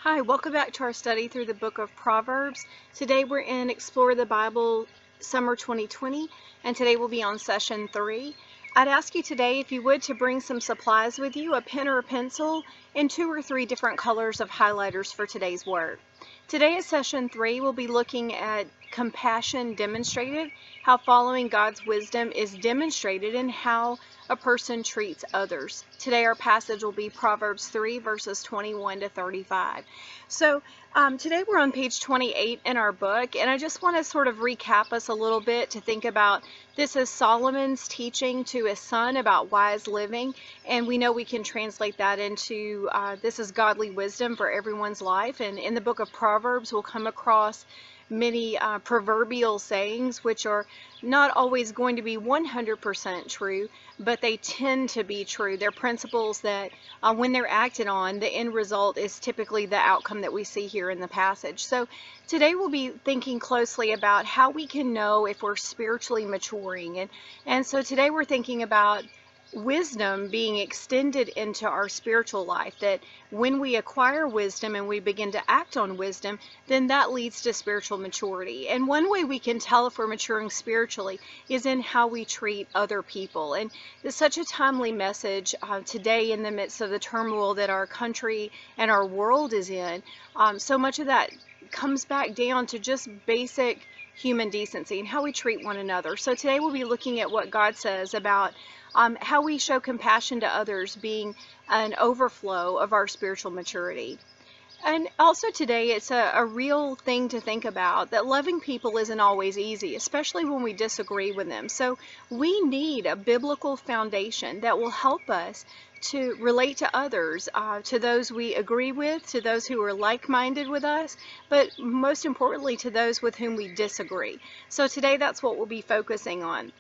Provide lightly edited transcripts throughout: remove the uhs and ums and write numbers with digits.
Hi, welcome back to our study through the book of Proverbs. Today we're in Explore the Bible Summer 2020, and today we'll be on session 3. I'd ask you today, if you would, to bring some supplies with you, a pen or a pencil, and 2 or 3 different colors of highlighters for today's work. Today at session 3, we'll be looking at compassion demonstrated, how following God's wisdom is demonstrated in how a person treats others. Today our passage will be Proverbs 3 verses 21 to 35. So today we're on page 28 in our book, and I just want to sort of recap us a little bit to think about this is Solomon's teaching to his son about wise living, and we know we can translate that into this is godly wisdom for everyone's life. And in the book of Proverbs we'll come across many proverbial sayings which are not always going to be 100% true, but they tend to be true. They're principles that when they're acted on, the end result is typically the outcome that we see here in the passage. So today we'll be thinking closely about how we can know if we're spiritually maturing. And so today we're thinking about wisdom being extended into our spiritual life, that when we acquire wisdom and we begin to act on wisdom, then that leads to spiritual maturity. And one way we can tell if we're maturing spiritually is in how we treat other people. And it's such a timely message today in the midst of the turmoil that our country and our world is in. So much of that comes back down to just basic human decency and how we treat one another. So today we'll be looking at what God says about how we show compassion to others being an overflow of our spiritual maturity. And also today it's a real thing to think about, that loving people isn't always easy, especially when we disagree with them. So we need a biblical foundation that will help us to relate to others, to those we agree with, to those who are like-minded with us, but most importantly to those with whom we disagree. So today that's what we'll be focusing on.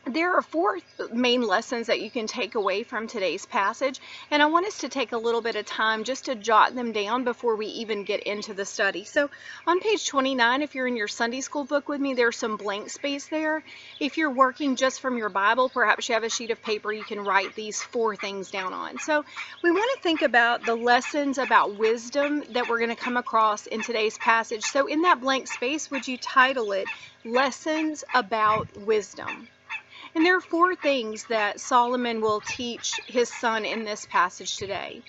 There are 4 main lessons that you can take away from today's passage, and I want us to take a little bit of time just to jot them down before we even get into the study. So on page 29, if you're in your Sunday school book with me, there's some blank space there. If you're working just from your Bible, perhaps you have a sheet of paper you can write these 4 things down on. So we want to think about the lessons about wisdom that we're going to come across in today's passage. So in that blank space, would you title it Lessons About Wisdom? And there are 4 things that Solomon will teach his son in this passage today.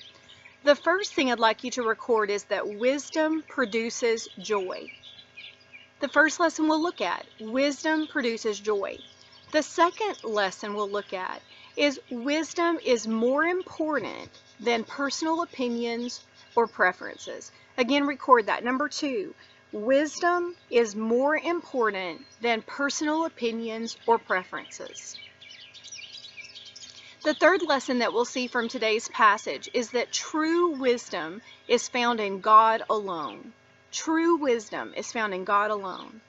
The first thing I'd like you to record is that wisdom produces joy. The first lesson we'll look at, wisdom produces joy. The second lesson we'll look at is wisdom is more important than personal opinions or preferences. Again, record that. Number 2. Wisdom is more important than personal opinions or preferences. The third lesson that we'll see from today's passage is that true wisdom is found in God alone. True wisdom is found in God alone.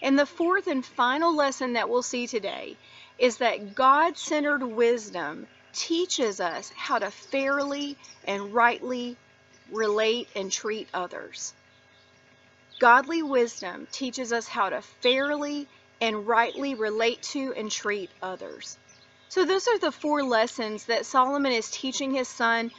And the fourth and final lesson that we'll see today is that God-centered wisdom teaches us how to fairly and rightly relate and treat others. Godly wisdom teaches us how to fairly and rightly relate to and treat others. So those are the 4 lessons that Solomon is teaching his son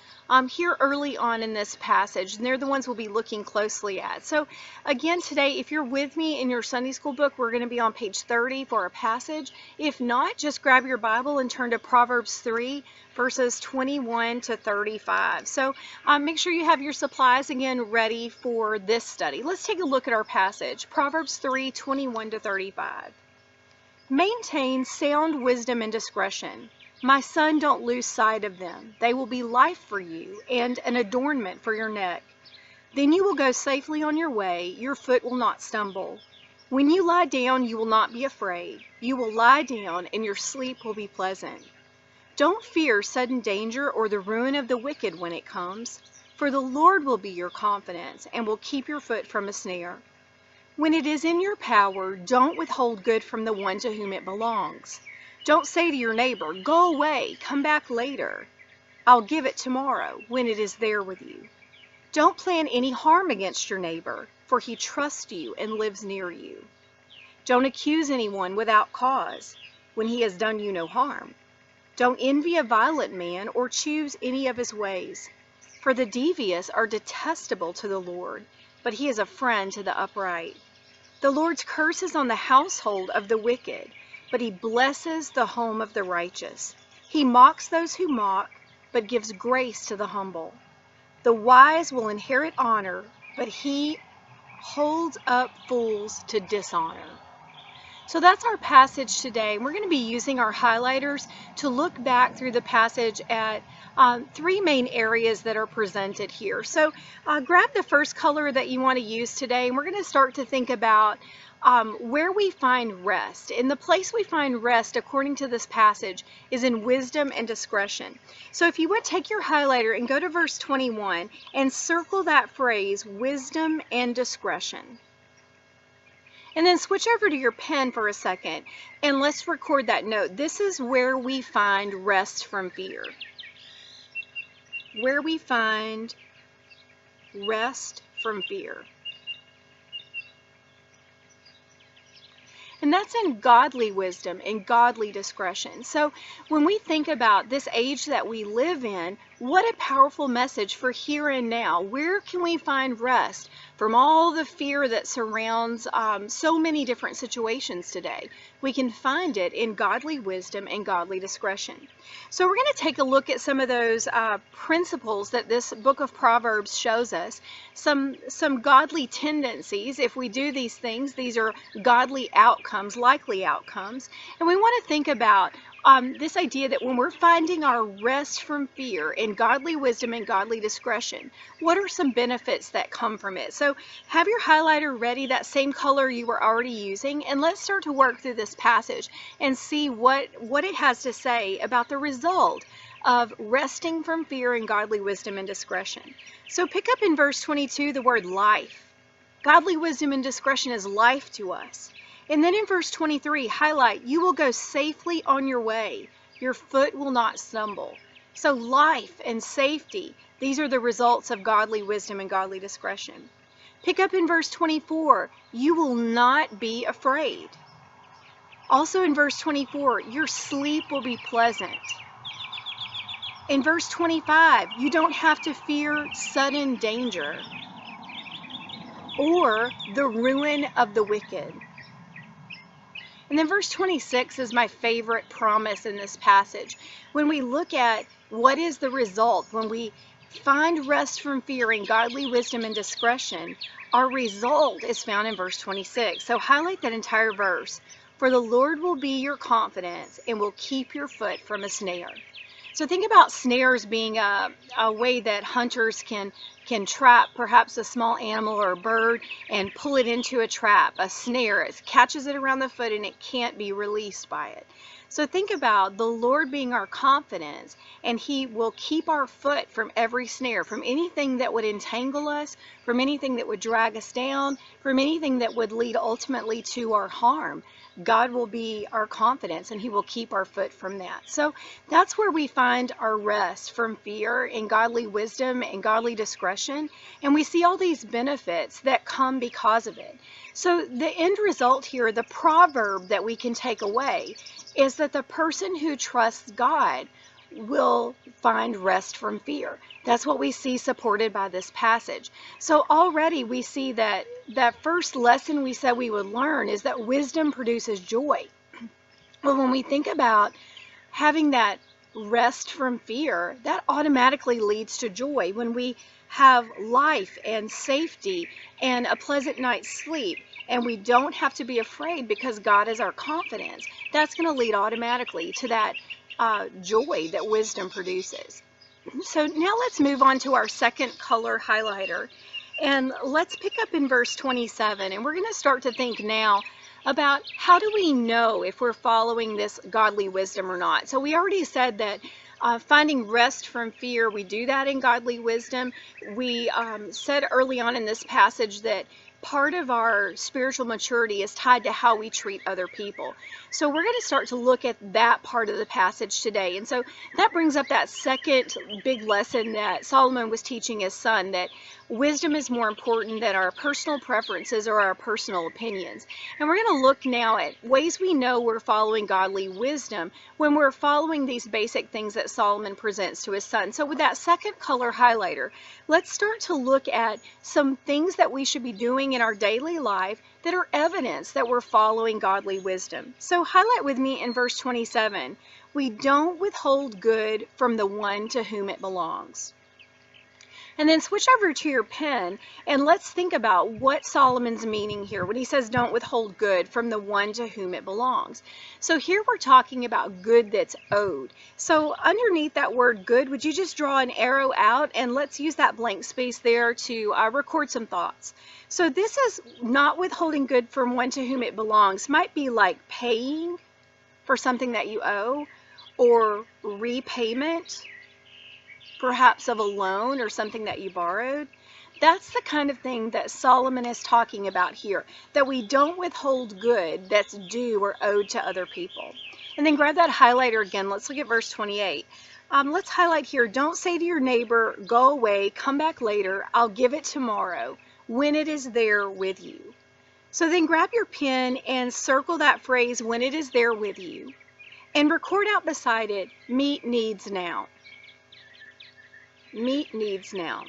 here early on in this passage, and they're the ones we'll be looking closely at. So again, today, if you're with me in your Sunday school book, we're going to be on page 30 for our passage. If not, just grab your Bible and turn to Proverbs 3 verses 21 to 35. So make sure you have your supplies again ready for this study. Let's take a look at our passage, Proverbs 3, 21 to 35. Maintain sound wisdom and discretion. My son, don't lose sight of them. They will be life for you and an adornment for your neck. Then you will go safely on your way. Your foot will not stumble. When you lie down, you will not be afraid. You will lie down and your sleep will be pleasant. Don't fear sudden danger or the ruin of the wicked when it comes, for the Lord will be your confidence and will keep your foot from a snare. When it is in your power, don't withhold good from the one to whom it belongs. Don't say to your neighbor, go away, come back later. I'll give it tomorrow when it is there with you. Don't plan any harm against your neighbor, for he trusts you and lives near you. Don't accuse anyone without cause when he has done you no harm. Don't envy a violent man or choose any of his ways, For the devious are detestable to the Lord, but he is a friend to the upright. The Lord's curse is on the household of the wicked, but he blesses the home of the righteous. He mocks those who mock, but gives grace to the humble. The wise will inherit honor, but he holds up fools to dishonor. So that's our passage today. We're going to be using our highlighters to look back through the passage at three main areas that are presented here. So grab the first color that you want to use today, and we're going to start to think about where we find rest. And the place we find rest, according to this passage, is in wisdom and discretion. So if you would take your highlighter and go to verse 21 and circle that phrase, wisdom and discretion. And then switch over to your pen for a second and let's record that note. This is where we find rest from fear. Where we find rest from fear. And that's in godly wisdom and godly discretion. So when we think about this age that we live in, what a powerful message for here and now. Where can we find rest from all the fear that surrounds so many different situations today? We can find it in godly wisdom and godly discretion. So we're going to take a look at some of those principles that this book of Proverbs shows us. Some godly tendencies. If we do these things, these are godly outcomes, likely outcomes. And we want to think about this idea that when we're finding our rest from fear in godly wisdom and godly discretion, what are some benefits that come from it? So have your highlighter ready, that same color you were already using, and let's start to work through this passage and see what it has to say about the result of resting from fear in godly wisdom and discretion. So pick up in verse 22 the word life. Godly wisdom and discretion is life to us. And then in verse 23, highlight, you will go safely on your way. Your foot will not stumble. So life and safety, these are the results of godly wisdom and godly discretion. Pick up in verse 24, you will not be afraid. Also in verse 24, your sleep will be pleasant. In verse 25, you don't have to fear sudden danger or the ruin of the wicked. And then verse 26 is my favorite promise in this passage. When we look at what is the result, when we find rest from fear in godly wisdom and discretion, our result is found in verse 26. So highlight that entire verse. For the Lord will be your confidence and will keep your foot from a snare. So think about snares being a way that hunters can trap perhaps a small animal or a bird and pull it into a trap, a snare. It catches it around the foot and it can't be released by it. So think about the Lord being our confidence, and he will keep our foot from every snare, from anything that would entangle us, from anything that would drag us down, from anything that would lead ultimately to our harm. God will be our confidence, and he will keep our foot from that. So that's where we find our rest from fear in godly wisdom and godly discretion. And we see all these benefits that come because of it. So the end result here, the proverb that we can take away, is that the person who trusts God will find rest from fear. That's what we see supported by this passage. So already we see that first lesson we said we would learn is that wisdom produces joy. Well, when we think about having that rest from fear, that automatically leads to joy. When we have life and safety and a pleasant night's sleep, and we don't have to be afraid because God is our confidence, that's going to lead automatically to that joy that wisdom produces. So now let's move on to our second color highlighter, and let's pick up in verse 27, and we're going to start to think now about how do we know if we're following this godly wisdom or not. So we already said that finding rest from fear, we do that in godly wisdom. We said early on in this passage that part of our spiritual maturity is tied to how we treat other people. So we're going to start to look at that part of the passage today. And so that brings up that second big lesson that Solomon was teaching his son, that wisdom is more important than our personal preferences or our personal opinions. And we're going to look now at ways we know we're following godly wisdom when we're following these basic things that Solomon presents to his son. So with that second color highlighter, let's start to look at some things that we should be doing in our daily life that are evidence that we're following godly wisdom. So highlight with me in verse 27, we don't withhold good from the one to whom it belongs. And then switch over to your pen and let's think about what Solomon's meaning here when he says don't withhold good from the one to whom it belongs. So here we're talking about good that's owed. So underneath that word good, would you just draw an arrow out and let's use that blank space there to record some thoughts. So this is not withholding good from one to whom it belongs. Might be like paying for something that you owe, or repayment perhaps of a loan or something that you borrowed. That's the kind of thing that Solomon is talking about here, that we don't withhold good that's due or owed to other people. And then grab that highlighter again. Let's look at verse 28. Let's highlight here, don't say to your neighbor, go away, come back later, I'll give it tomorrow, when it is there with you. So then grab your pen and circle that phrase, when it is there with you, and record out beside it, meet needs now. Meet needs now.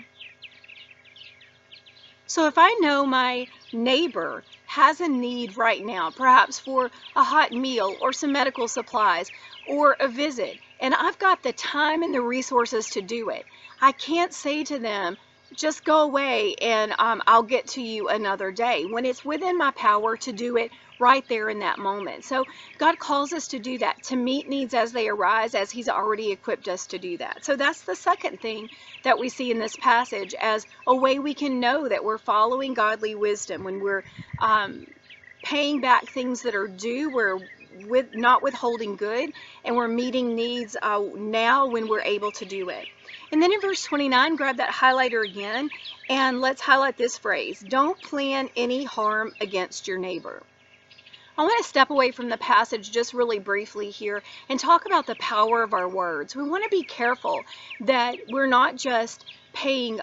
So if I know my neighbor has a need right now, perhaps for a hot meal or some medical supplies or a visit, and I've got the time and the resources to do it, I can't say to them, just go away and I'll get to you another day, when it's within my power to do it right there in that moment. So God calls us to do that, to meet needs as they arise, as He's already equipped us to do that. So that's the second thing that we see in this passage as a way we can know that we're following godly wisdom, when we're paying back things that are due, we're not withholding good, and we're meeting needs now when we're able to do it. And then in verse 29, grab that highlighter again, and let's highlight this phrase, don't plan any harm against your neighbor. I want to step away from the passage just really briefly here and talk about the power of our words. We want to be careful that we're not just paying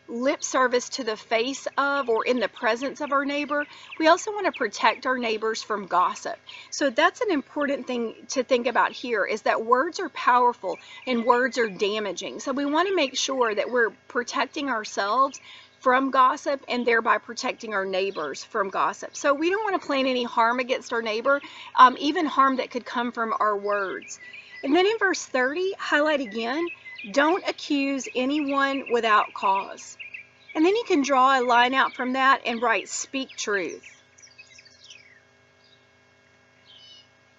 lip service to the face of or in the presence of our neighbor. We also want to protect our neighbors from gossip. So that's an important thing to think about here, is that words are powerful and words are damaging. So we want to make sure that we're protecting ourselves from gossip and thereby protecting our neighbors from gossip. So we don't want to plan any harm against our neighbor, even harm that could come from our words. And then in verse 30, highlight again, don't accuse anyone without cause. And then you can draw a line out from that and write, speak truth.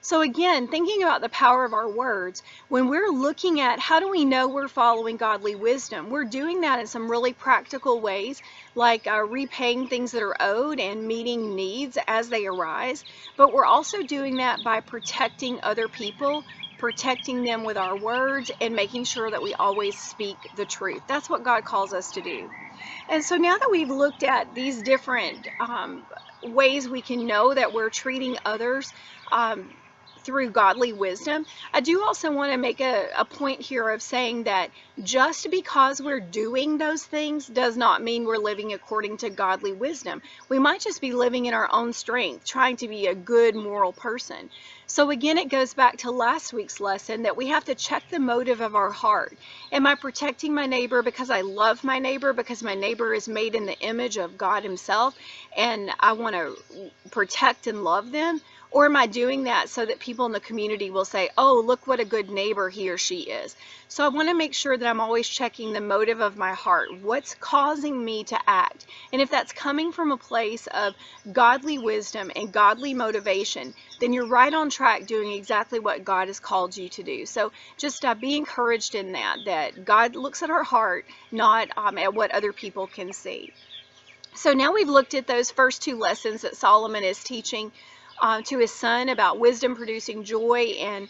So again, thinking about the power of our words, when we're looking at how do we know we're following godly wisdom, we're doing that in some really practical ways, like repaying things that are owed and meeting needs as they arise. But we're also doing that by protecting other people, protecting them with our words, and making sure that we always speak the truth. That's what God calls us to do. And so now that we've looked at these different ways we can know that we're treating others through godly wisdom, I do also want to make a point here of saying that just because we're doing those things does not mean we're living according to godly wisdom. We might just be living in our own strength, trying to be a good moral person. So again, it goes back to last week's lesson that we have to check the motive of our heart. Am I protecting my neighbor because I love my neighbor, because my neighbor is made in the image of God Himself and I want to protect and love them? Or am I doing that so that people in the community will say, oh, look what a good neighbor he or she is? So I want to make sure that I'm always checking the motive of my heart. What's causing me to act? And if that's coming from a place of godly wisdom and godly motivation, then you're right on track doing exactly what God has called you to do. So just be encouraged in that God looks at our heart, not at what other people can see. So now we've looked at those first two lessons that Solomon is teaching to his son about wisdom producing joy and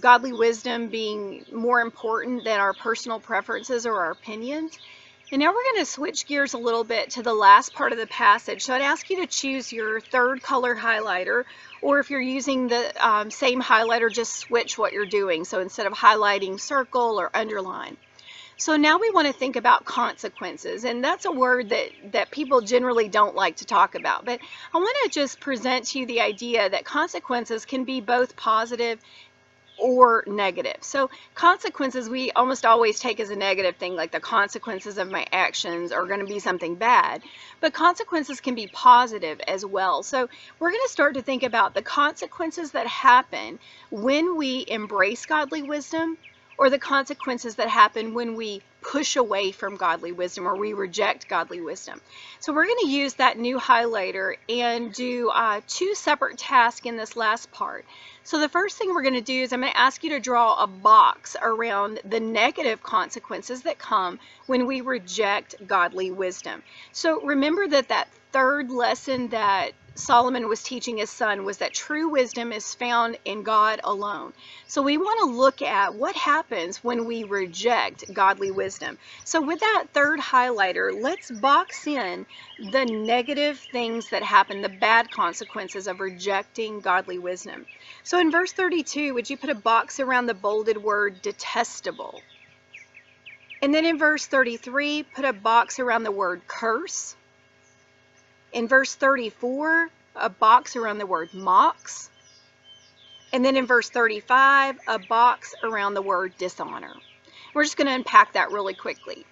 godly wisdom being more important than our personal preferences or our opinions. And now we're going to switch gears a little bit to the last part of the passage. So I'd ask you to choose your third color highlighter, or if you're using the same highlighter, just switch what you're doing. So instead of highlighting, circle or underline. So now we want to think about consequences, and that's a word that people generally don't like to talk about. But I want to just present to you the idea that consequences can be both positive or negative. So consequences we almost always take as a negative thing, like the consequences of my actions are going to be something bad, but consequences can be positive as well. So we're going to start to think about the consequences that happen when we embrace godly wisdom, or the consequences that happen when we push away from godly wisdom or we reject godly wisdom. So we're going to use that new highlighter and do two separate tasks in this last part. So the first thing we're going to do is I'm going to ask you to draw a box around the negative consequences that come when we reject godly wisdom. So remember that third lesson that Solomon was teaching his son was that true wisdom is found in God alone. So we want to look at what happens when we reject godly wisdom. So with that third highlighter, let's box in the negative things that happen, the bad consequences of rejecting godly wisdom. So in verse 32, would you put a box around the bolded word detestable? And then in verse 33, put a box around the word curse. In verse 34, a box around the word mocks. And then in verse 35, a box around the word dishonor. We're just going to unpack that really quickly.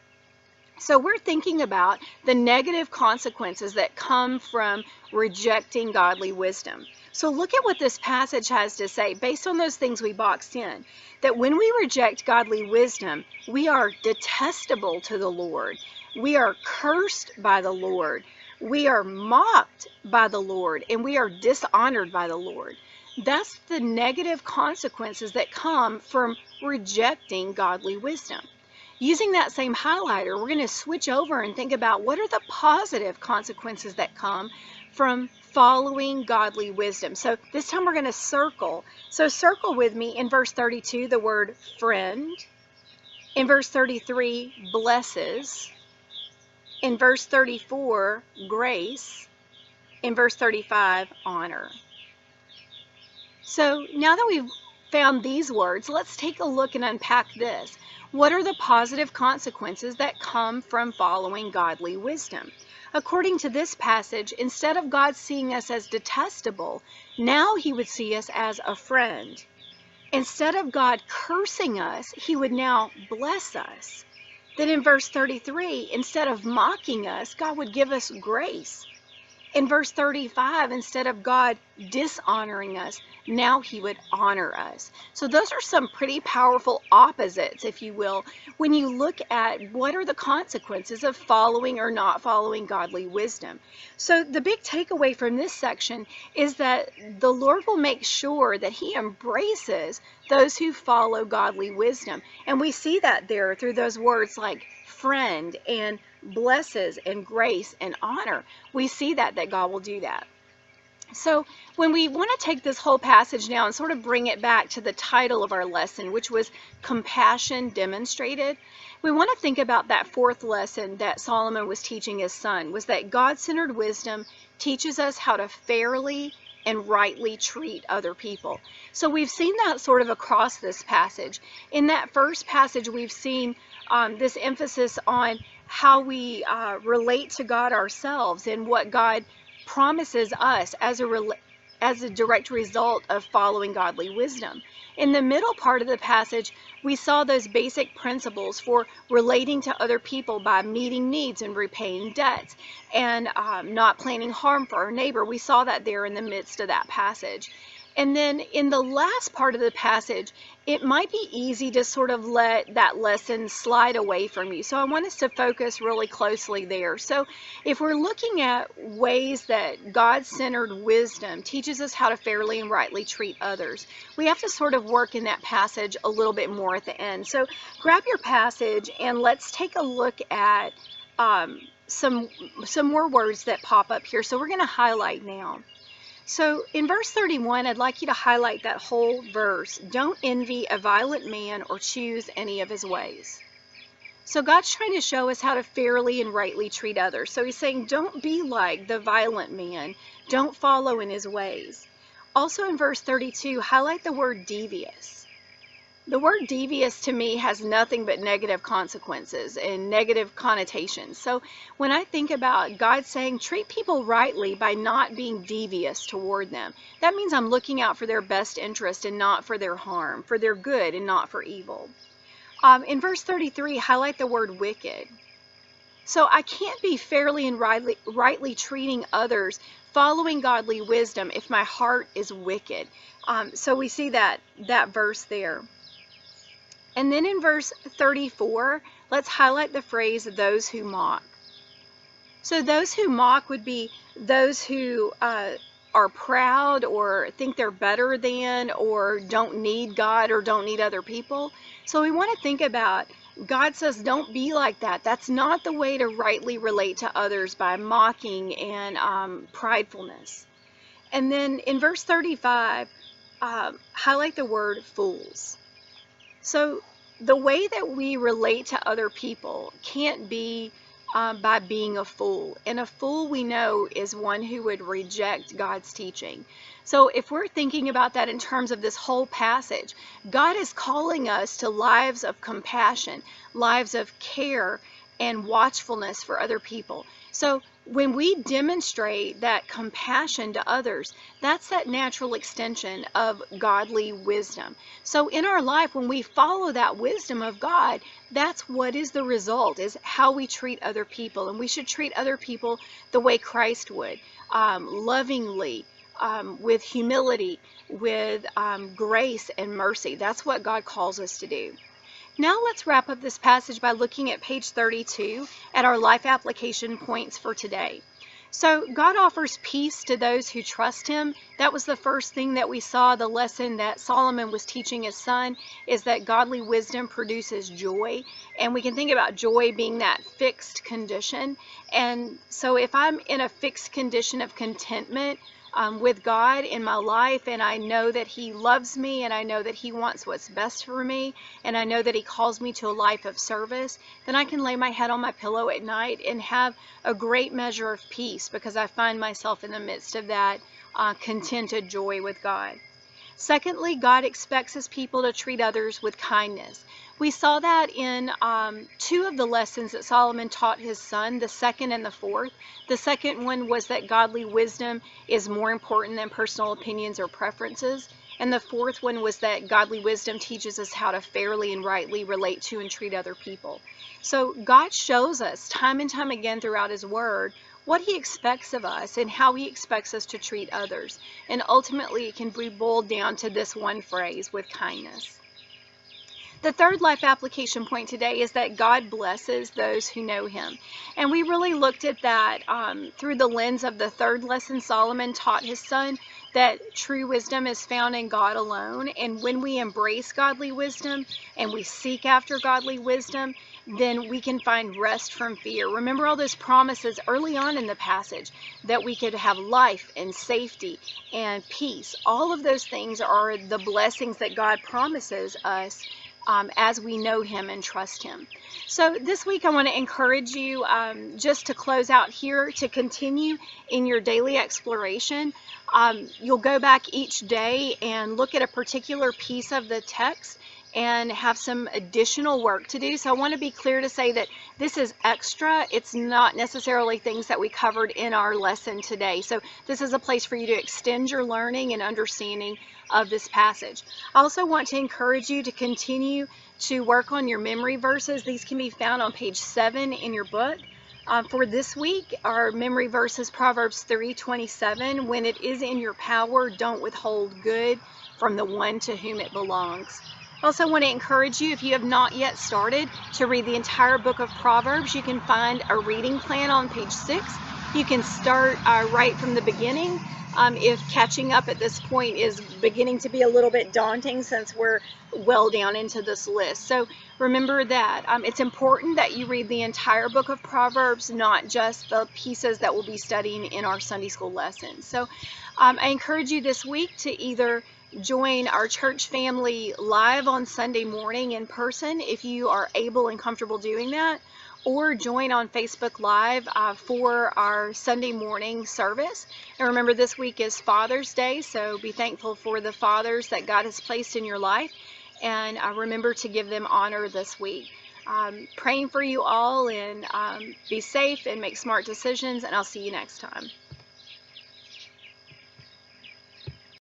So we're thinking about the negative consequences that come from rejecting godly wisdom. So look at what this passage has to say based on those things we boxed in, that when we reject godly wisdom, we are detestable to the Lord. We are cursed by the Lord. We are mocked by the Lord, and we are dishonored by the Lord. That's the negative consequences that come from rejecting godly wisdom. Using that same highlighter, we're going to switch over and think about what are the positive consequences that come from following godly wisdom. So this time we're going to circle. So circle with me in verse 32 the word friend. In verse 33, blesses. In verse 34, grace. In verse 35, honor. So now that we've found these words, let's take a look and unpack this. What are the positive consequences that come from following godly wisdom? According to this passage, instead of God seeing us as detestable, now he would see us as a friend. Instead of God cursing us, he would now bless us. Then in verse 33, instead of mocking us, God would give us grace. In verse 35, instead of God dishonoring us, now he would honor us. So those are some pretty powerful opposites, if you will, when you look at what are the consequences of following or not following godly wisdom. So the big takeaway from this section is that the Lord will make sure that he embraces those who follow godly wisdom. And we see that there through those words like friend and blesses and grace and honor. We see that God will do that. So when we want to take this whole passage now and sort of bring it back to the title of our lesson, which was compassion demonstrated, we want to think about that fourth lesson that Solomon was teaching his son, was that God-centered wisdom teaches us how to fairly and rightly treat other people. So we've seen that sort of across this passage. In that first passage, we've seen this emphasis on how we relate to God ourselves and what God promises us as a direct result of following godly wisdom. In the middle part of the passage, we saw those basic principles for relating to other people by meeting needs and repaying debts and not planning harm for our neighbor. We saw that there in the midst of that passage. And then in the last part of the passage, it might be easy to sort of let that lesson slide away from you. So I want us to focus really closely there. So if we're looking at ways that God-centered wisdom teaches us how to fairly and rightly treat others, we have to sort of work in that passage a little bit more at the end. So grab your passage and let's take a look at some more words that pop up here. So we're going to highlight now. So in verse 31, I'd like you to highlight that whole verse. Don't envy a violent man or choose any of his ways. So God's trying to show us how to fairly and rightly treat others. So he's saying, don't be like the violent man. Don't follow in his ways. Also in verse 32, highlight the word devious. The word devious to me has nothing but negative consequences and negative connotations. So when I think about God saying, treat people rightly by not being devious toward them, that means I'm looking out for their best interest and not for their harm, for their good and not for evil. In verse 33, highlight the word wicked. So I can't be fairly and rightly treating others, following godly wisdom, if my heart is wicked. So we see that verse there. And then in verse 34, let's highlight the phrase, those who mock. So those who mock would be those who are proud or think they're better than or don't need God or don't need other people. So we want to think about, God says don't be like that. That's not the way to rightly relate to others, by mocking and pridefulness. And then in verse 35, highlight the word fools. So the way that we relate to other people can't be by being a fool. And a fool, we know, is one who would reject God's teaching. So if we're thinking about that in terms of this whole passage, God is calling us to lives of compassion, lives of care and watchfulness for other people. So when we demonstrate that compassion to others, that's that natural extension of godly wisdom. So in our life, when we follow that wisdom of God, that's what is the result, is how we treat other people. And we should treat other people the way Christ would, lovingly, with humility, with grace and mercy. That's what God calls us to do. Now let's wrap up this passage by looking at page 32 at our life application points for today. So God offers peace to those who trust him. That was the first thing that we saw. The lesson that Solomon was teaching his son is that godly wisdom produces joy. And we can think about joy being that fixed condition. And so if I'm in a fixed condition of contentment with God in my life, and I know that he loves me, and I know that he wants what's best for me, and I know that he calls me to a life of service, then I can lay my head on my pillow at night and have a great measure of peace, because I find myself in the midst of that contented joy with God. Secondly, God expects his people to treat others with kindness. We saw that in two of the lessons that Solomon taught his son, the second and the fourth. The second one was that godly wisdom is more important than personal opinions or preferences. And the fourth one was that godly wisdom teaches us how to fairly and rightly relate to and treat other people. So God shows us time and time again throughout his word what he expects of us and how he expects us to treat others. And ultimately it can be boiled down to this one phrase, with kindness. The third life application point today is that God blesses those who know him. And we really looked at that through the lens of the third lesson Solomon taught his son, that true wisdom is found in God alone. And when we embrace godly wisdom and we seek after godly wisdom, then we can find rest from fear. Remember all those promises early on in the passage that we could have life and safety and peace. All of those things are the blessings that God promises us as we know him and trust him. So this week I want to encourage you, just to close out here, to continue in your daily exploration. You'll go back each day and look at a particular piece of the text and have some additional work to do. So I want to be clear to say that this is extra. It's not necessarily things that we covered in our lesson today. So this is a place for you to extend your learning and understanding of this passage. I also want to encourage you to continue to work on your memory verses. These can be found on page 7 in your book. For this week, our memory verse is Proverbs 3:27. When it is in your power, don't withhold good from the one to whom it belongs. I also want to encourage you, if you have not yet started, to read the entire book of Proverbs. You can find a reading plan on page 6. You can start right from the beginning. If catching up at this point is beginning to be a little bit daunting, since we're well down into this list. So remember that it's important that you read the entire book of Proverbs, not just the pieces that we'll be studying in our Sunday school lessons. So I encourage you this week to either join our church family live on Sunday morning in person if you are able and comfortable doing that, or join on Facebook Live for our Sunday morning service. And remember, this week is Father's Day, so be thankful for the fathers that God has placed in your life, and remember to give them honor this week. Praying for you all, and be safe and make smart decisions, and I'll see you next time.